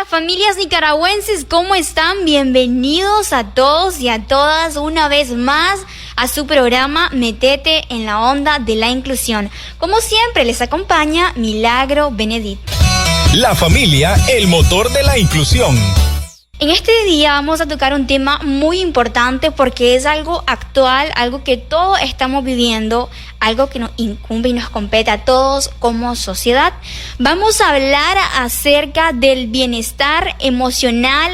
Hola familias nicaragüenses, ¿cómo están? Bienvenidos a todos y a todas una vez más a su programa Métete en la Onda de la Inclusión. Como siempre les acompaña Milagro Benedit. La familia, el motor de la inclusión. En este día vamos a tocar un tema muy importante porque es algo actual, algo que todos estamos viviendo, algo que nos incumbe y nos compete a todos como sociedad. Vamos a hablar acerca del bienestar emocional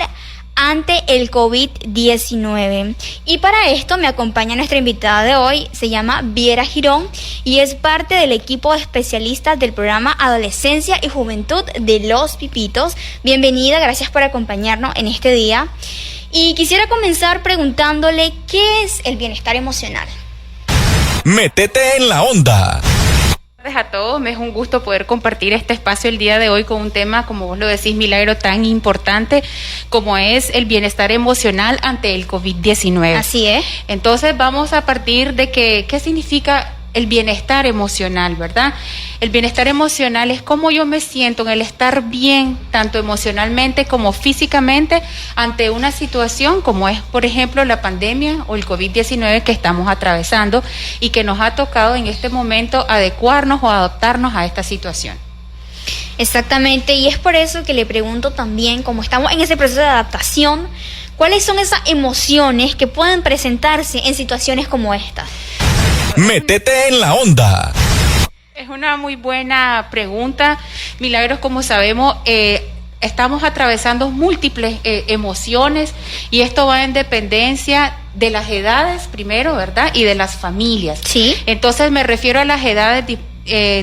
ante el COVID-19. Y para esto me acompaña nuestra invitada de hoy, se llama Viera Girón y es parte del equipo de especialistas del programa Adolescencia y Juventud de Los Pipitos. Bienvenida, gracias por acompañarnos en este día. Y quisiera comenzar preguntándole, ¿qué es el bienestar emocional? Métete en la onda. A todos, me es un gusto poder compartir este espacio el día de hoy con un tema, como vos lo decís, Milagro, tan importante como es el bienestar emocional ante el COVID-19. Así es. Entonces vamos a partir de qué significa el bienestar emocional, ¿verdad? El bienestar emocional es cómo yo me siento en el estar bien, tanto emocionalmente como físicamente, ante una situación como es, por ejemplo, la pandemia o el COVID-19 que estamos atravesando y que nos ha tocado en este momento adecuarnos o adaptarnos a esta situación. Exactamente, y es por eso que le pregunto también, como estamos en ese proceso de adaptación, ¿cuáles son esas emociones que pueden presentarse en situaciones como esta? Métete en la onda. Es una muy buena pregunta, Milagros. Como sabemos, estamos atravesando múltiples emociones y esto va en dependencia de las edades primero, ¿verdad? Y de las familias. Sí. Entonces me refiero a las edades,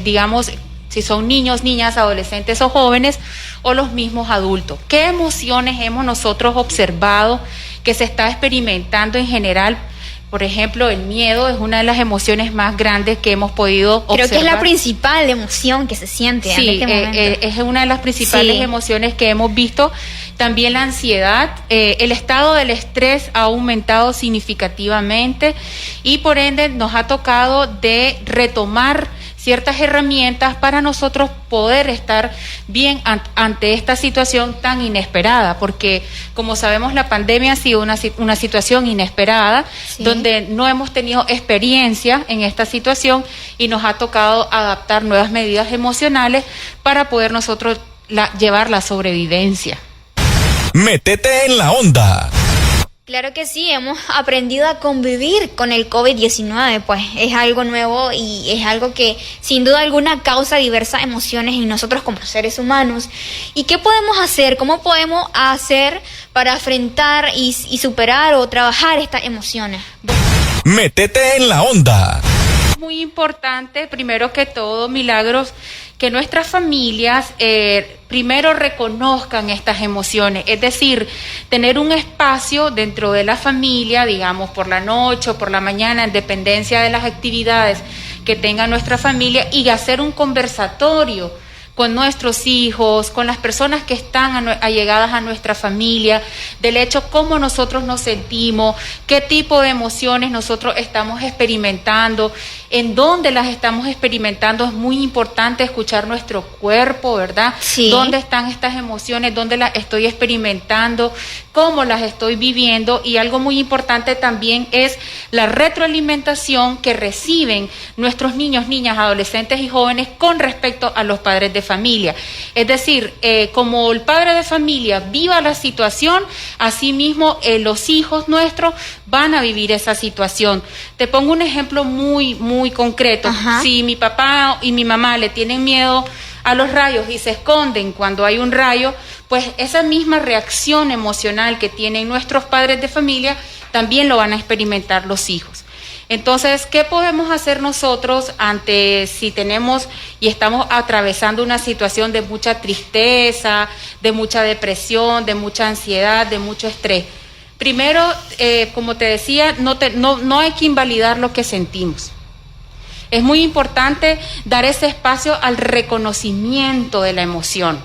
digamos, si son niños, niñas, adolescentes o jóvenes o los mismos adultos. ¿Qué emociones hemos nosotros observado que se está experimentando en general? Por ejemplo, el miedo es una de las emociones más grandes que hemos podido observar. Creo que es la principal emoción que se siente en este momento. Es una de las principales emociones que hemos visto. También la ansiedad, el estado del estrés ha aumentado significativamente y por ende nos ha tocado de retomar ciertas herramientas para nosotros poder estar bien ante esta situación tan inesperada, porque como sabemos la pandemia ha sido una situación inesperada, sí, donde no hemos tenido experiencia en esta situación y nos ha tocado adaptar nuevas medidas emocionales para poder nosotros llevar la sobrevivencia. Métete en la onda. Claro que sí, hemos aprendido a convivir con el COVID-19, pues es algo nuevo y es algo que sin duda alguna causa diversas emociones en nosotros como seres humanos. ¿Y qué podemos hacer? ¿Cómo podemos hacer para afrontar y superar o trabajar estas emociones? Métete en la onda. Muy importante, primero que todo, Milagros, que nuestras familias primero reconozcan estas emociones, es decir, tener un espacio dentro de la familia, digamos por la noche o por la mañana, en dependencia de las actividades que tenga nuestra familia, y hacer un conversatorio con nuestros hijos, con las personas que están allegadas a nuestra familia, del hecho cómo nosotros nos sentimos, qué tipo de emociones nosotros estamos experimentando, en dónde las estamos experimentando. Es muy importante escuchar nuestro cuerpo, ¿verdad? Sí. ¿Dónde están estas emociones? ¿Dónde las estoy experimentando? ¿Cómo las estoy viviendo? Y algo muy importante también es la retroalimentación que reciben nuestros niños, niñas, adolescentes y jóvenes con respecto a los padres de familia. Es decir, como el padre de familia viva la situación, asimismo los hijos nuestros van a vivir esa situación. Te pongo un ejemplo muy concreto. Ajá. Si mi papá y mi mamá le tienen miedo a los rayos y se esconden cuando hay un rayo, pues esa misma reacción emocional que tienen nuestros padres de familia también lo van a experimentar los hijos. Entonces, ¿qué podemos hacer nosotros ante si tenemos y estamos atravesando una situación de mucha tristeza, de mucha depresión, de mucha ansiedad, de mucho estrés? Primero, como te decía, no hay que invalidar lo que sentimos. Es muy importante dar ese espacio al reconocimiento de la emoción.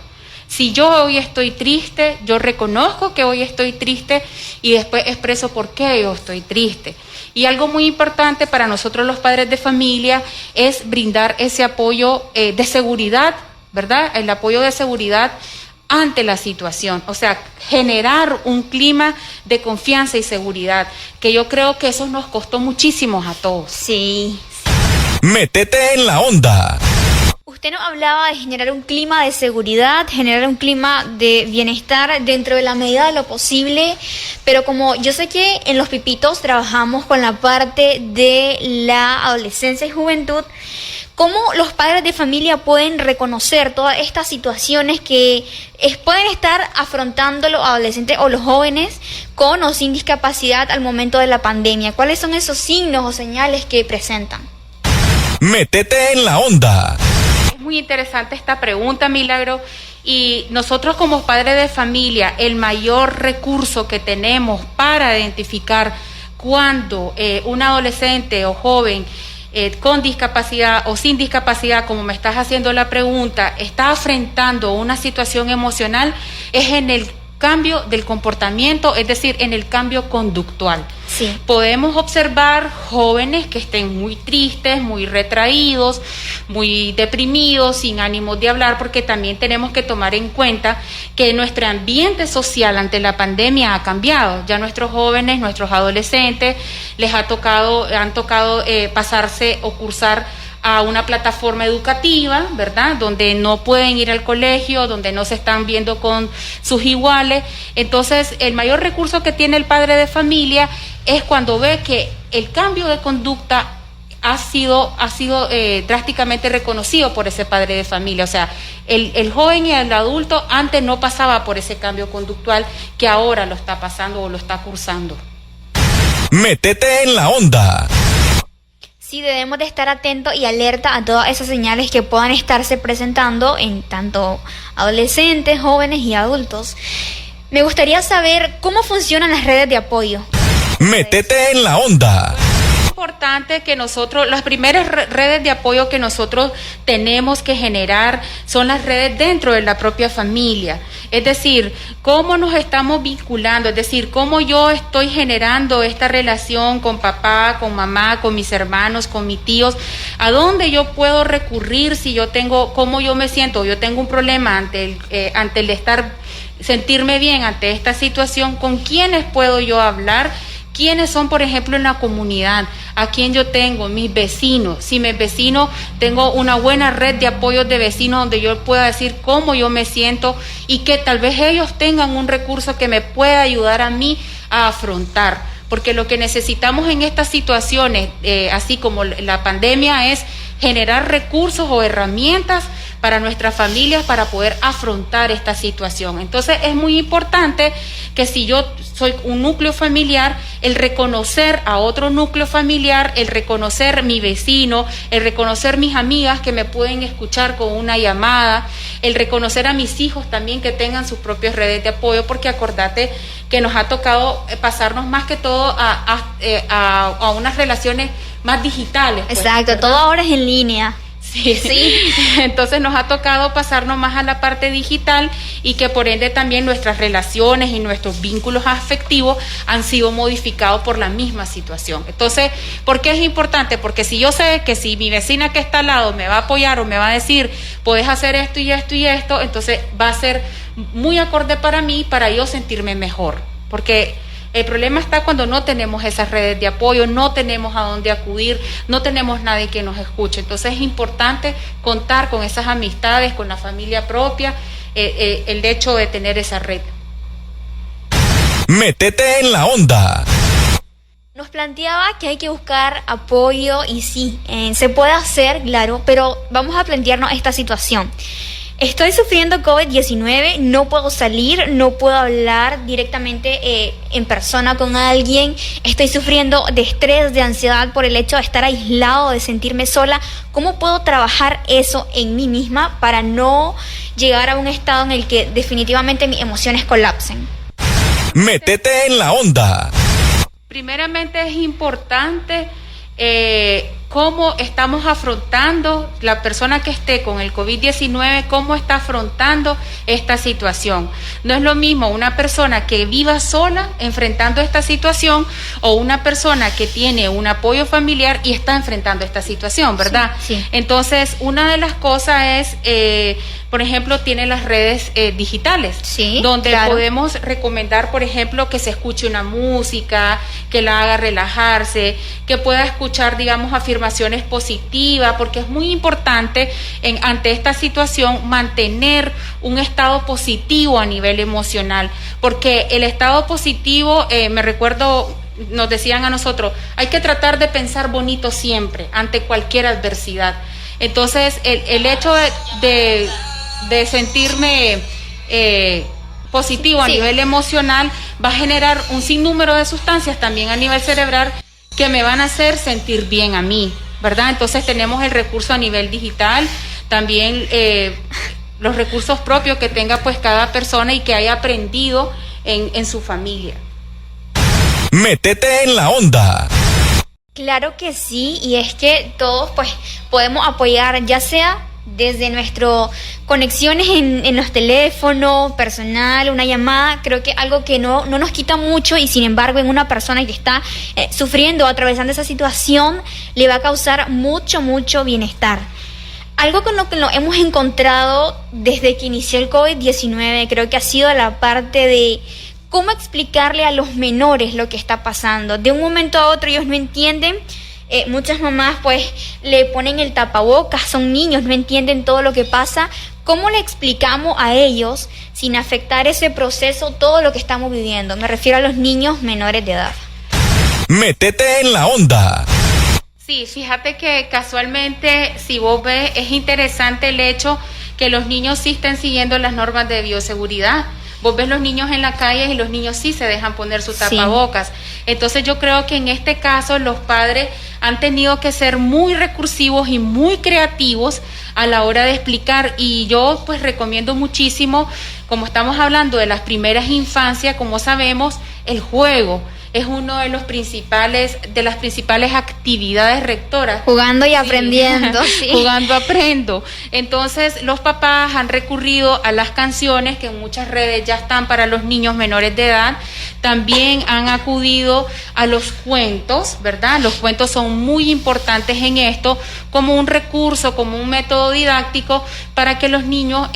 Si yo hoy estoy triste, yo reconozco que hoy estoy triste y después expreso por qué yo estoy triste. Y algo muy importante para nosotros los padres de familia es brindar ese apoyo de seguridad, ¿verdad? El apoyo de seguridad ante la situación, o sea, generar un clima de confianza y seguridad, que yo creo que eso nos costó muchísimo a todos. Sí. Métete en la onda. Usted nos hablaba de generar un clima de seguridad, generar un clima de bienestar dentro de la medida de lo posible, pero como yo sé que en Los Pipitos trabajamos con la parte de la adolescencia y juventud, ¿cómo los padres de familia pueden reconocer todas estas situaciones que pueden estar afrontando los adolescentes o los jóvenes con o sin discapacidad al momento de la pandemia? ¿Cuáles son esos signos o señales que presentan? Métete en la onda. Muy interesante esta pregunta, Milagro, y nosotros como padres de familia, el mayor recurso que tenemos para identificar cuando un adolescente o joven con discapacidad o sin discapacidad, como me estás haciendo la pregunta, está enfrentando una situación emocional, es en el cambio del comportamiento, es decir, en el cambio conductual. Sí. Podemos observar jóvenes que estén muy tristes, muy retraídos, muy deprimidos, sin ánimos de hablar, porque también tenemos que tomar en cuenta que nuestro ambiente social ante la pandemia ha cambiado. Ya nuestros jóvenes, nuestros adolescentes, han tocado pasarse o cursar a una plataforma educativa, ¿verdad?, donde no pueden ir al colegio, donde no se están viendo con sus iguales. Entonces, el mayor recurso que tiene el padre de familia es cuando ve que el cambio de conducta ha sido drásticamente reconocido por ese padre de familia. O sea, el joven y el adulto antes no pasaba por ese cambio conductual que ahora lo está pasando o lo está cursando. Métete en la onda. Sí, debemos de estar atentos y alerta a todas esas señales que puedan estarse presentando en tanto adolescentes, jóvenes y adultos. Me gustaría saber cómo funcionan las redes de apoyo. Métete en la onda. Es importante que nosotros, las primeras redes de apoyo que nosotros tenemos que generar son las redes dentro de la propia familia. Es decir, cómo nos estamos vinculando, es decir, cómo yo estoy generando esta relación con papá, con mamá, con mis hermanos, con mis tíos, a dónde yo puedo recurrir si yo tengo, cómo yo me siento, yo tengo un problema ante el sentirme bien ante esta situación, con quiénes puedo yo hablar. ¿Quiénes son, por ejemplo, en la comunidad? ¿A quién yo tengo? Mis vecinos. Si mis vecinos, tengo una buena red de apoyos de vecinos donde yo pueda decir cómo yo me siento y que tal vez ellos tengan un recurso que me pueda ayudar a mí a afrontar. Porque lo que necesitamos en estas situaciones, así como la pandemia, es generar recursos o herramientas para nuestras familias para poder afrontar esta situación. Entonces es muy importante que si yo soy un núcleo familiar, el reconocer a otro núcleo familiar, el reconocer mi vecino, el reconocer mis amigas que me pueden escuchar con una llamada, el reconocer a mis hijos también que tengan sus propias redes de apoyo, porque acordate que nos ha tocado pasarnos más que todo a unas relaciones más digitales. Pues, exacto, ¿verdad? Todo ahora es en línea. Sí. Entonces nos ha tocado pasarnos más a la parte digital y que por ende también nuestras relaciones y nuestros vínculos afectivos han sido modificados por la misma situación. Entonces, ¿por qué es importante? Porque si yo sé que si mi vecina que está al lado me va a apoyar o me va a decir, puedes hacer esto y esto y esto, entonces va a ser muy acorde para mí, para yo sentirme mejor. Porque el problema está cuando no tenemos esas redes de apoyo, no tenemos a dónde acudir, no tenemos nadie que nos escuche. Entonces es importante contar con esas amistades, con la familia propia, el hecho de tener esa red. Métete en la onda. Nos planteaba que hay que buscar apoyo y sí, se puede hacer, claro, pero vamos a plantearnos esta situación. Estoy sufriendo COVID-19, no puedo salir, no puedo hablar directamente en persona con alguien, estoy sufriendo de estrés, de ansiedad por el hecho de estar aislado, de sentirme sola. ¿Cómo puedo trabajar eso en mí misma para no llegar a un estado en el que definitivamente mis emociones colapsen? Métete en la onda. Primeramente es importante cómo estamos afrontando, la persona que esté con el COVID-19, cómo está afrontando esta situación. No es lo mismo una persona que viva sola enfrentando esta situación o una persona que tiene un apoyo familiar y está enfrentando esta situación, ¿verdad? Sí, sí. Entonces, una de las cosas es, por ejemplo, tiene las redes digitales, Sí, donde claro. podemos recomendar, por ejemplo, que se escuche una música, que la haga relajarse, que pueda escuchar, digamos, afirmaciones positivas, porque es muy importante ante esta situación mantener un estado positivo a nivel emocional, porque el estado positivo, me recuerdo, nos decían a nosotros, hay que tratar de pensar bonito siempre ante cualquier adversidad. Entonces, el hecho de sentirme positivo a Sí. nivel emocional va a generar un sinnúmero de sustancias también a nivel cerebral que me van a hacer sentir bien a mí, ¿verdad? Entonces tenemos el recurso a nivel digital, también los recursos propios que tenga pues cada persona y que haya aprendido en su familia. Métete en la onda. Claro que sí, y es que todos pues podemos apoyar, ya sea desde nuestras conexiones en los teléfonos, personal, una llamada. Creo que algo que no nos quita mucho, y sin embargo en una persona que está sufriendo o atravesando esa situación le va a causar mucho bienestar. Algo con lo que nos hemos encontrado desde que inició el COVID-19 creo que ha sido la parte de cómo explicarle a los menores lo que está pasando. De un momento a otro ellos no entienden. Muchas mamás pues le ponen el tapabocas, son niños, no entienden todo lo que pasa. ¿Cómo le explicamos a ellos sin afectar ese proceso todo lo que estamos viviendo? Me refiero a los niños menores de edad. Métete en la onda. Sí, fíjate que casualmente, si vos ves, es interesante el hecho que los niños sí estén siguiendo las normas de bioseguridad. Vos ves los niños en la calle y los niños sí se dejan poner su tapabocas. Sí. Entonces yo creo que en este caso los padres han tenido que ser muy recursivos y muy creativos a la hora de explicar, y yo pues recomiendo muchísimo, como estamos hablando de las primeras infancias, como sabemos, el juego es uno de las principales actividades rectoras. Jugando y aprendiendo. Sí. Jugando aprendo. Entonces los papás han recurrido a las canciones que en muchas redes ya están para los niños menores de edad. También han acudido a los cuentos, ¿verdad? Los cuentos son muy importantes en esto, como un recurso, como un método didáctico para que los niños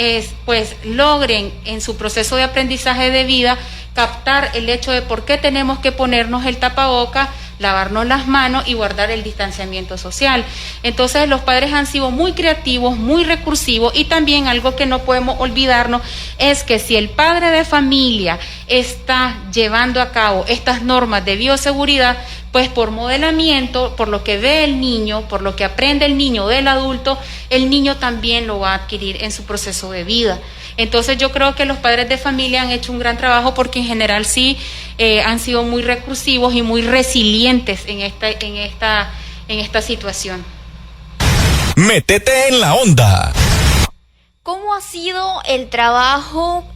pues logren en su proceso de aprendizaje de vida captar el hecho de por qué tenemos que ponernos el tapaboca, lavarnos las manos y guardar el distanciamiento social. Entonces los padres han sido muy creativos, muy recursivos, y también algo que no podemos olvidarnos es que si el padre de familia está llevando a cabo estas normas de bioseguridad, pues por modelamiento, por lo que ve el niño, por lo que aprende el niño del adulto, el niño también lo va a adquirir en su proceso de vida. Entonces yo creo que los padres de familia han hecho un gran trabajo, porque en general sí han sido muy recursivos y muy resilientes en esta situación. Métete en la onda. ¿Cómo ha sido el trabajo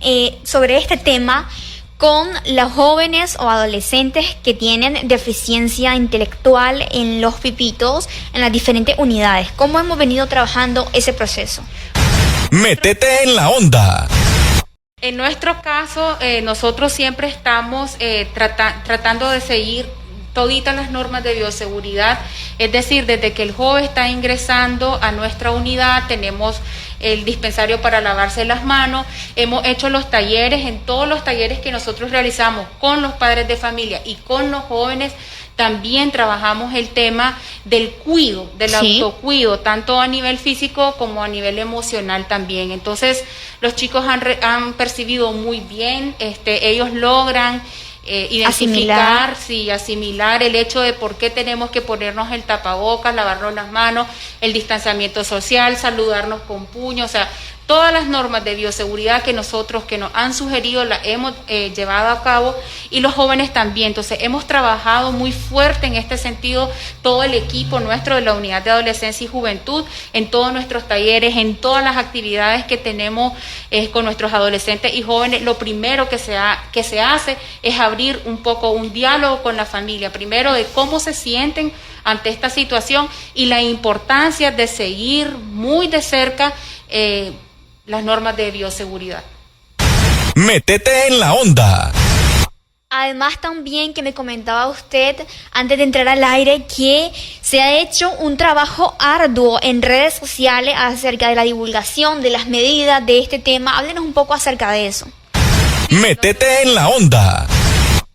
sobre este tema con los jóvenes o adolescentes que tienen deficiencia intelectual en los pipitos, en las diferentes unidades? ¿Cómo hemos venido trabajando ese proceso? Métete en la onda. En nuestro caso, nosotros siempre estamos tratando de seguir toditas las normas de bioseguridad, es decir, desde que el joven está ingresando a nuestra unidad, tenemos el dispensario para lavarse las manos, hemos hecho los talleres, en todos los talleres que nosotros realizamos con los padres de familia y con los jóvenes, también trabajamos el tema del cuido, del autocuido, tanto a nivel físico como a nivel emocional también. Entonces, los chicos han percibido muy bien, ellos logran identificar, asimilar el hecho de por qué tenemos que ponernos el tapabocas, lavarnos las manos, el distanciamiento social, saludarnos con puño, o sea, todas las normas de bioseguridad que nos han sugerido, las hemos llevado a cabo, y los jóvenes también. Entonces hemos trabajado muy fuerte en este sentido, todo el equipo nuestro de la Unidad de Adolescencia y Juventud, en todos nuestros talleres, en todas las actividades que tenemos con nuestros adolescentes y jóvenes. Lo primero que se hace es abrir un poco un diálogo con la familia, primero de cómo se sienten ante esta situación y la importancia de seguir muy de cerca las normas de bioseguridad. Métete en la onda. Además también que me comentaba usted antes de entrar al aire que se ha hecho un trabajo arduo en redes sociales acerca de la divulgación de las medidas de este tema. Háblenos un poco acerca de eso. Métete en la onda.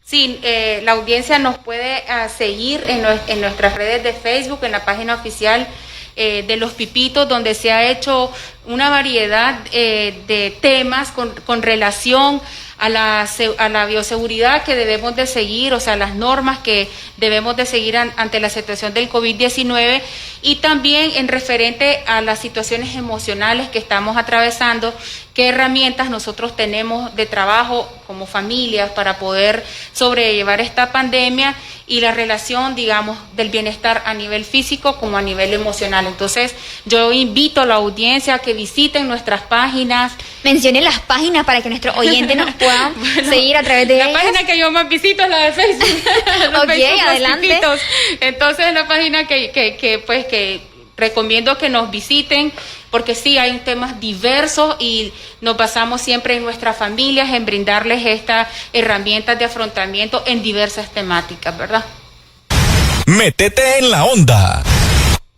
Sí, la audiencia nos puede seguir en nuestras redes de Facebook, en la página oficial de Los Pipitos, donde se ha hecho una variedad de temas con relación a la bioseguridad que debemos de seguir, o sea, las normas que debemos de seguir ante la situación del COVID-19, y también en referente a las situaciones emocionales que estamos atravesando, qué herramientas nosotros tenemos de trabajo como familias para poder sobrellevar esta pandemia y la relación, digamos, del bienestar a nivel físico como a nivel emocional. Entonces, yo invito a la audiencia a que visiten nuestras páginas. Mencione las páginas para que nuestros oyentes nos puedan seguir a través de ellas. La página que yo más visito es la de Facebook. Ok, Facebook, adelante. Entonces, la página que recomiendo que nos visiten, porque sí, hay temas diversos y nos basamos siempre en nuestras familias, en brindarles estas herramientas de afrontamiento en diversas temáticas, ¿verdad? Métete en la onda.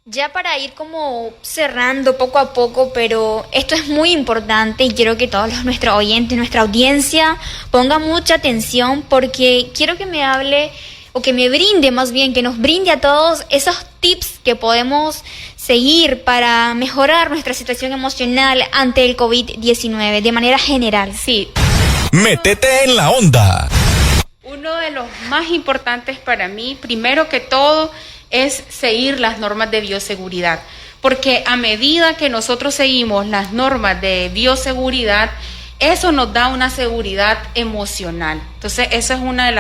Ya para ir como cerrando poco a poco, pero esto es muy importante y quiero que todos nuestros oyentes, nuestra audiencia ponga mucha atención, porque quiero que me hable o que me brinde más bien, que nos brinde a todos esos tips que podemos seguir para mejorar nuestra situación emocional ante el COVID-19 de manera general. Sí. Métete en la onda. Uno de los más importantes para mí, primero que todo, es seguir las normas de bioseguridad, porque a medida que nosotros seguimos las normas de bioseguridad, eso nos da una seguridad emocional. Entonces, esa es una de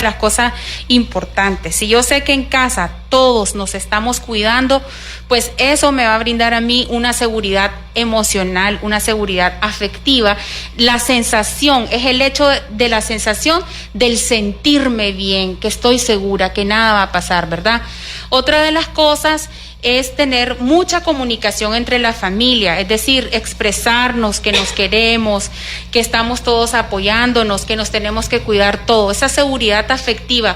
las cosas importantes. Si yo sé que en casa todos nos estamos cuidando, pues eso me va a brindar a mí una seguridad emocional, una seguridad afectiva. La sensación, es el hecho de la sensación del sentirme bien, que estoy segura, que nada va a pasar, ¿verdad? Otra de las cosas es tener mucha comunicación entre la familia, es decir, expresarnos que nos queremos, que estamos todos apoyándonos, que nos tenemos que cuidar todo, esa seguridad afectiva,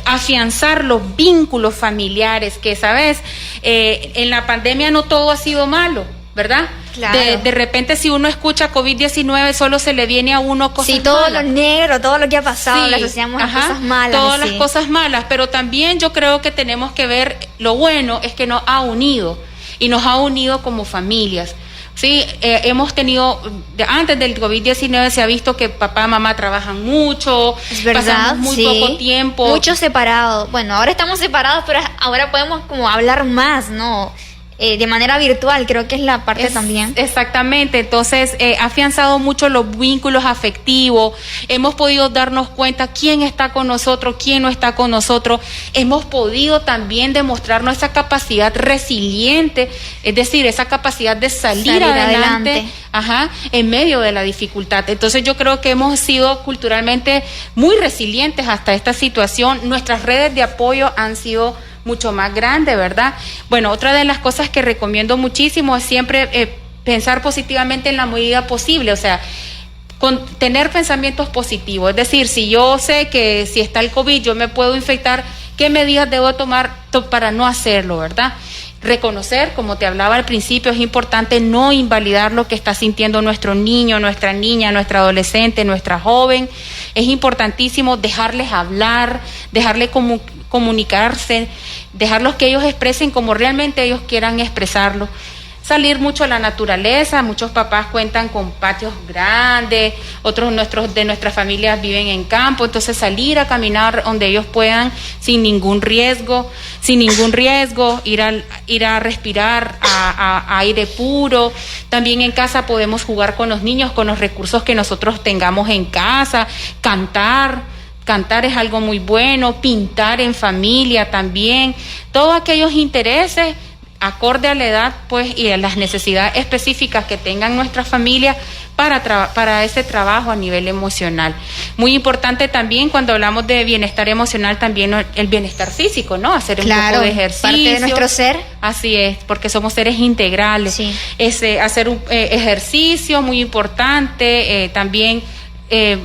afianzar los vínculos familiares, que sabes, en la pandemia no todo ha sido malo, ¿verdad? Claro. De repente, si uno escucha COVID-19, solo se le viene a uno cosas malas. Sí, todo lo negro, todo lo que ha pasado, lo asociamos a cosas malas. Todas las cosas malas, pero también yo creo que tenemos que ver lo bueno, es que nos ha unido, y nos ha unido como familias. Sí, hemos tenido, antes del COVID-19 se ha visto que papá, mamá trabajan mucho, es verdad, pasamos muy poco tiempo. Muchos separados. Bueno, ahora estamos separados, pero ahora podemos como hablar más, ¿no? De manera virtual, creo que es la parte también. Exactamente, entonces ha afianzado mucho los vínculos afectivos, hemos podido darnos cuenta quién está con nosotros, quién no está con nosotros, hemos podido también demostrar nuestra capacidad resiliente, es decir, esa capacidad de salir adelante. En medio de la dificultad. Entonces yo creo que hemos sido culturalmente muy resilientes hasta esta situación, nuestras redes de apoyo han sido mucho más grande, ¿verdad? Bueno, otra de las cosas que recomiendo muchísimo es siempre pensar positivamente en la medida posible, o sea, tener pensamientos positivos, es decir, si yo sé que si está el COVID yo me puedo infectar, ¿qué medidas debo tomar para no hacerlo, verdad? Reconocer, como te hablaba al principio, es importante no invalidar lo que está sintiendo nuestro niño, nuestra niña, nuestra adolescente, nuestra joven. Es importantísimo dejarles hablar, dejarles comunicarse, dejarlos que ellos expresen como realmente ellos quieran expresarlo. Salir mucho a la naturaleza, muchos papás cuentan con patios grandes otros de nuestras familias viven en campo, entonces salir a caminar donde ellos puedan sin ningún riesgo, ir a respirar a aire puro. También en casa podemos jugar con los niños, con los recursos que nosotros tengamos en casa, cantar es algo muy bueno, pintar en familia también, todos aquellos intereses acorde a la edad, pues, y a las necesidades específicas que tengan nuestras familias para ese trabajo a nivel emocional. Muy importante también cuando hablamos de bienestar emocional, también el bienestar físico, ¿no? Hacer un poco de ejercicio. Parte de nuestro ser. Así es, porque somos seres integrales. Sí. Hacer un ejercicio, muy importante, también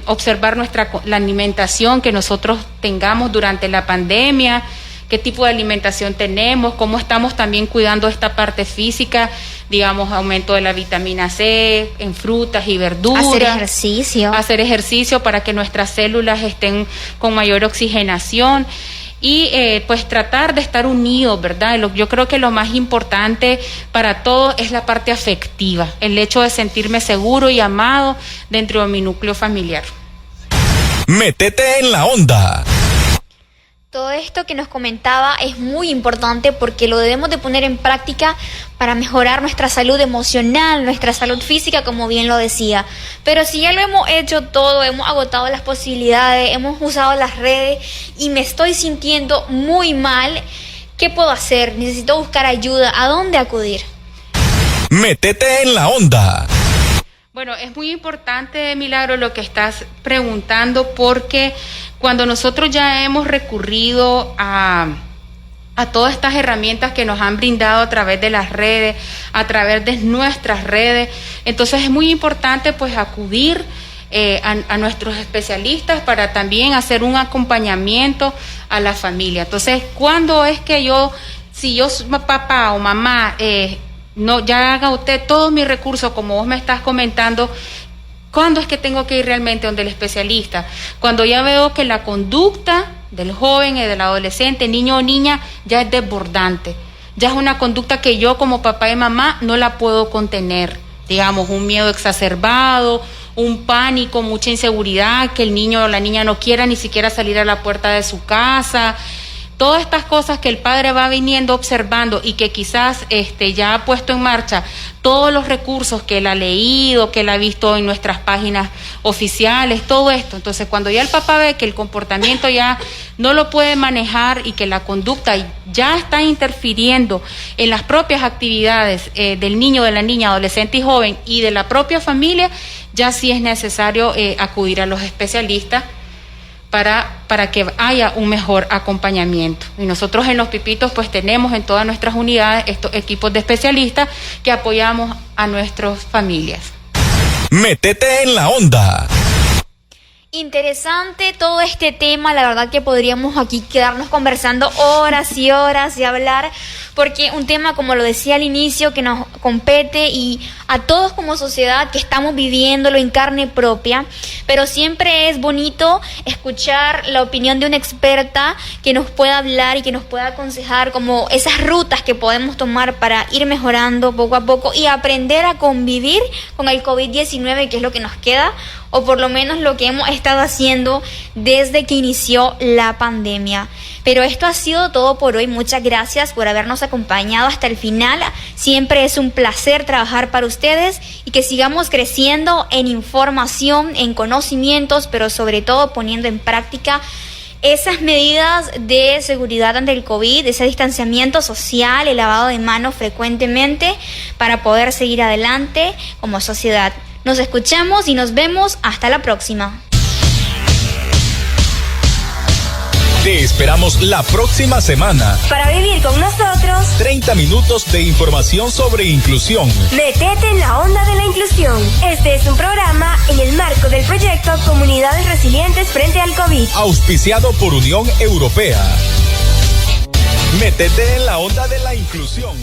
observar la alimentación que nosotros tengamos durante la pandemia, qué tipo de alimentación tenemos, cómo estamos también cuidando esta parte física, digamos, aumento de la vitamina C en frutas y verduras. Hacer ejercicio para que nuestras células estén con mayor oxigenación y pues tratar de estar unidos, ¿verdad? Yo creo que lo más importante para todos es la parte afectiva, el hecho de sentirme seguro y amado dentro de mi núcleo familiar. Métete en la onda. Todo esto que nos comentaba es muy importante porque lo debemos de poner en práctica para mejorar nuestra salud emocional, nuestra salud física, como bien lo decía. Pero si ya lo hemos hecho todo, hemos agotado las posibilidades, hemos usado las redes y me estoy sintiendo muy mal, ¿qué puedo hacer? Necesito buscar ayuda. ¿A dónde acudir? Métete en la onda. Bueno, es muy importante, Milagro, lo que estás preguntando, porque cuando nosotros ya hemos recurrido a todas estas herramientas que nos han brindado a través de las redes, a través de nuestras redes, entonces es muy importante pues acudir a nuestros especialistas para también hacer un acompañamiento a la familia. Entonces, ¿cuándo es que si yo soy papá o mamá, no, ya haga usted todos mis recursos como vos me estás comentando? ¿Cuándo es que tengo que ir realmente donde el especialista? Cuando ya veo que la conducta del joven y del adolescente, niño o niña, ya es desbordante. Ya es una conducta que yo como papá y mamá no la puedo contener. Digamos, un miedo exacerbado, un pánico, mucha inseguridad, que el niño o la niña no quiera ni siquiera salir a la puerta de su casa. Todas estas cosas que el padre va viniendo observando y que quizás ya ha puesto en marcha todos los recursos que él ha leído, que él ha visto en nuestras páginas oficiales, todo esto. Entonces, cuando ya el papá ve que el comportamiento ya no lo puede manejar y que la conducta ya está interfiriendo en las propias actividades del niño, de la niña, adolescente y joven y de la propia familia, ya sí es necesario acudir a los especialistas para que haya un mejor acompañamiento. Y nosotros en Los Pipitos pues tenemos en todas nuestras unidades estos equipos de especialistas que apoyamos a nuestras familias. Métete en la onda. Interesante todo este tema, la verdad que podríamos aquí quedarnos conversando horas y horas y hablar, porque un tema, como lo decía al inicio, que nos compete y a todos como sociedad que estamos viviéndolo en carne propia, pero siempre es bonito escuchar la opinión de una experta que nos pueda hablar y que nos pueda aconsejar como esas rutas que podemos tomar para ir mejorando poco a poco y aprender a convivir con el COVID-19, que es lo que nos queda, o por lo menos lo que hemos estado haciendo desde que inició la pandemia. Pero esto ha sido todo por hoy. Muchas gracias por habernos acompañado hasta el final. Siempre es un placer trabajar para ustedes y que sigamos creciendo en información, en conocimientos, pero sobre todo poniendo en práctica esas medidas de seguridad ante el COVID, ese distanciamiento social, el lavado de manos frecuentemente para poder seguir adelante como sociedad. Nos escuchamos y nos vemos hasta la próxima. Te esperamos la próxima semana para vivir con nosotros 30 minutos de información sobre inclusión. Métete en la onda de la inclusión. Este es un programa en el marco del proyecto Comunidades Resilientes frente al COVID, auspiciado por Unión Europea. Métete en la onda de la inclusión.